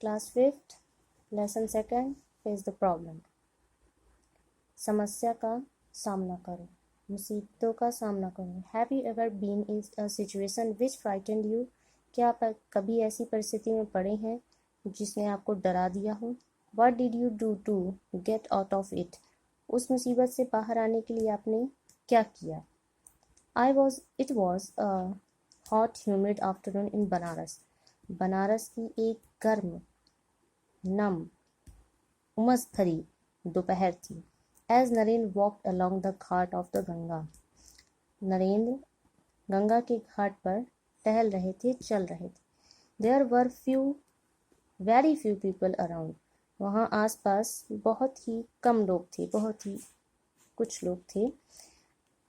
Class 5th lesson 2 face the problem. समस्या का सामना करो, मुसीबतों का सामना करो। Have you ever been in a situation which frightened you? क्या आप कभी ऐसी परिस्थिति में पड़े हैं जिसने आपको डरा दिया हो? What did you do to get out of it? उस मुसीबत से बाहर आने के लिए आपने क्या किया? It was a hot humid afternoon in Banaras. Banaras की एक गर्म, नम, उमस भरी दोपहर थी। As Narendra walked along the ghat of the Ganga. Narendra Ganga के घाट पर टहल रहे थे, चल रहे थे। There were very few people around. वहाँ आसपास बहुत ही कम लोग थे, बहुत ही कुछ लोग थे।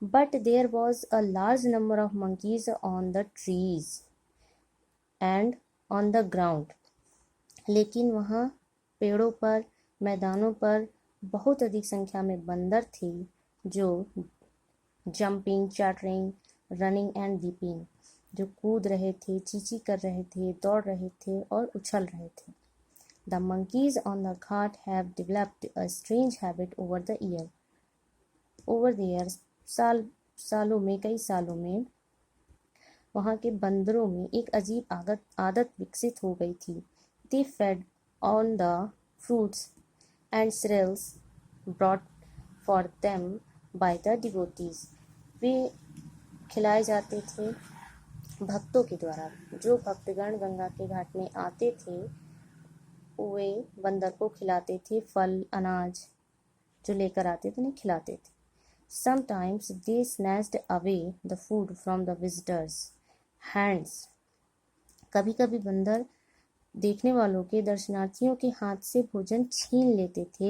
But there was a large number of monkeys on the trees and on the ground. लेकिन वहाँ पेड़ों पर, मैदानों पर बहुत अधिक संख्या में बंदर थे जो jumping, chattering, running and leaping, जो कूद रहे थे, चींची कर रहे थे, दौड़ रहे थे और उछल रहे थे। The monkeys on the ghat have developed a strange habit over the years. कई सालों में वहाँ के बंदरों में एक अजीब आदत विकसित हो गई थी। They fed on the fruits and cereals brought for them by the devotees. वे खिलाए जाते थे भक्तों के द्वारा। जो भक्तगण गंगा के घाट में आते थे वे बंदर को खिलाते थे, फल, अनाज जो लेकर आते थे उन्हें खिलाते थे। Sometimes they snatched away the food from the visitors' hands. कभी कभी बंदर देखने वालों के, दर्शनार्थियों के हाथ से भोजन छीन लेते थे।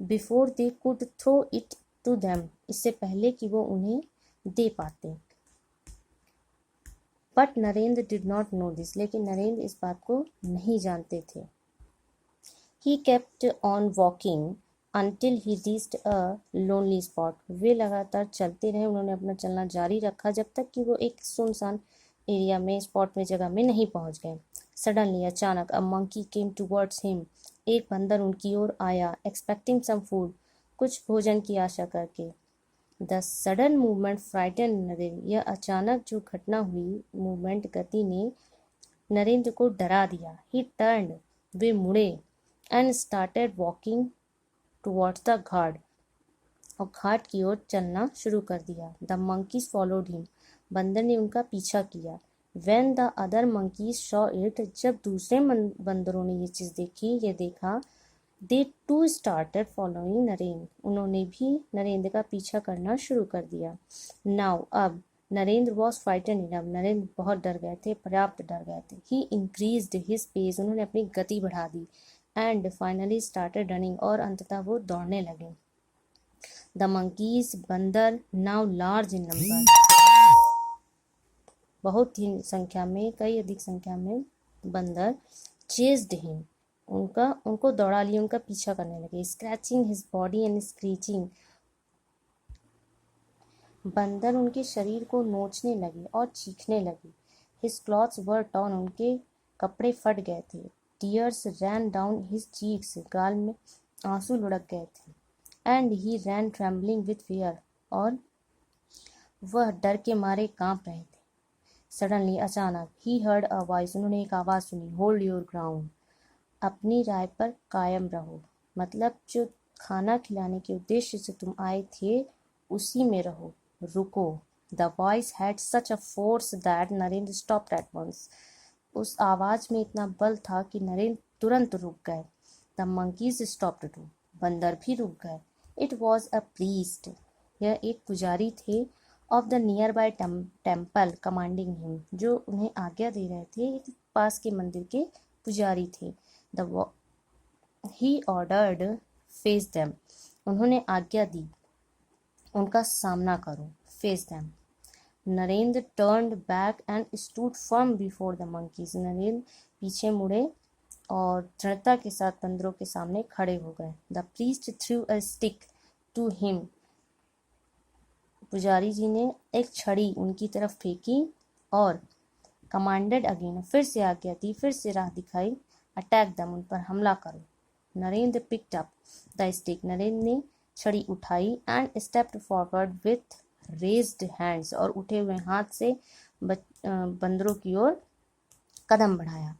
Before they could throw it to them, इससे पहले कि वो उन्हें दे पाते। But Narendra did not know this, लेकिन नरेंद्र इस बात को नहीं जानते थे। He kept on walking until he reached a lonely spot. वे लगातार चलते रहे, उन्होंने अपना चलना जारी रखा जब तक कि वो एक सुनसान एरिया में, स्पॉट में, जगह में नहीं पहुंच गए। सडनली, अचानक, a monkey came towards him. एक बंदर उनकी ओर आया, एक्सपेक्टिंग सम फूड, कुछ भोजन की आशा करके। The sudden movement frighten Narendra. यह अचानक जो घटना हुई, मूवमेंट, गति ने नरेंद्र को डरा दिया। ही टर्न्ड, वे मुड़े, and started walking towards the ghat, और घाट की ओर चलना शुरू कर दिया। द मंकीज फॉलोड हिम, बंदर ने उनका पीछा किया। When the other monkeys saw it, जब दूसरे बंदरों ने ये चीज़ देखी, ये देखा, दे टू स्टार्टेड फॉलोइंग नरेंद्र, उन्होंने भी नरेंद्र का पीछा करना शुरू कर दिया। नाउ, अब Narendra was frighten enough, Narendra बहुत डर गए थे, पर्याप्त डर गए थे। ही इंक्रीज्ड हिज पेस, उन्होंने अपनी गति बढ़ा दी। एंड फाइनली स्टार्टेड रनिंग, और अंततः वो दौड़ने लगे। द मंकीज, बंदर, नाउ लार्ज इन नंबर, बहुत ही संख्या में, कई अधिक संख्या में बंदर, चेस्ड हिम, उनको दौड़ा लिए, उनका पीछा करने लगे। Scratching his body and screeching, बंदर उनके शरीर को नोचने लगे और चीखने लगे। हिज क्लॉथ्स वर टॉर्न, उनके कपड़े फट गए थे। Tears ran down his cheeks, गाल में आंसू लुढ़क गए थे। And he ran trembling with fear, और वह डर के मारे कांप रहे थे। सडनली, अचानक, ही हर्ड अ वॉइस, उन्होंने एक आवाज़ सुनी। होल्ड योर ग्राउंड, अपनी राय पर कायम रहो, मतलब जो खाना खिलाने के उद्देश्य से तुम आए थे उसी में रहो, रुको। The voice had such a force that Narendra stopped at once, उस आवाज़ में इतना बल था कि नरेंद्र तुरंत रुक गए। द मंकीज स्टॉप्ड टू, बंदर भी रुक गए। इट वॉज अ प्रीस्ट, यह एक पुजारी थे। Of the near by temple commanding him, जो उन्हें आज्ञा दे रहे थे, पास के मंदिर के पुजारी थे। ही ऑर्डर्ड फेस देम, उन्होंने आज्ञा दी, उनका सामना करो, face them. Narendra turned back and stood firm before the monkeys, Narendra पीछे मुड़े और दृढ़ता के साथ बंदरों के सामने खड़े हो गए। The priest threw a stick to him, पुजारी जी ने एक छड़ी उनकी तरफ फेंकी और कमांडेड अगेन, फिर से आज्ञा दी, फिर से राह दिखाई। अटैक दम, उन पर हमला करो। Narendra picked up the stick, Narendra ने छड़ी उठाई। And stepped forward with raised hands, और उठे हुए हाथ से बंदरों की ओर कदम बढ़ाया।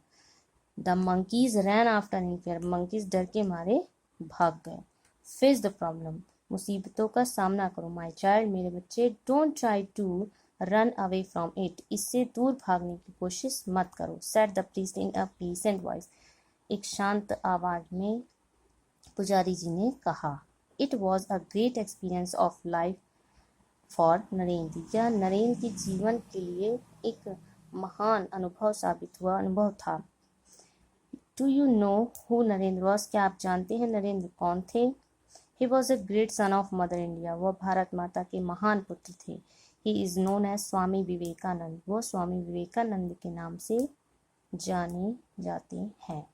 The monkeys rain after in fear, monkeys डर के मारे भाग गए। फेस द प्रॉब्लम, मुसीबतों का सामना करो। माई चाइल्ड, मेरे बच्चे। Don't try to run away from it, इससे दूर भागने की कोशिश मत करो। Said the priest in a pleasant voice, एक शांत आवाज में पुजारी जी ने कहा। It was a great experience of life for Narendra, यह नरेंद्र के जीवन के लिए एक महान अनुभव साबित हुआ, अनुभव था। Do you know who Narendra was, क्या आप जानते हैं नरेंद्र कौन थे? He was a great son of mother India, वह भारत माता के महान पुत्र थे। He is known as Swami Vivekananda, वो स्वामी विवेकानंद के नाम से जाने जाते हैं।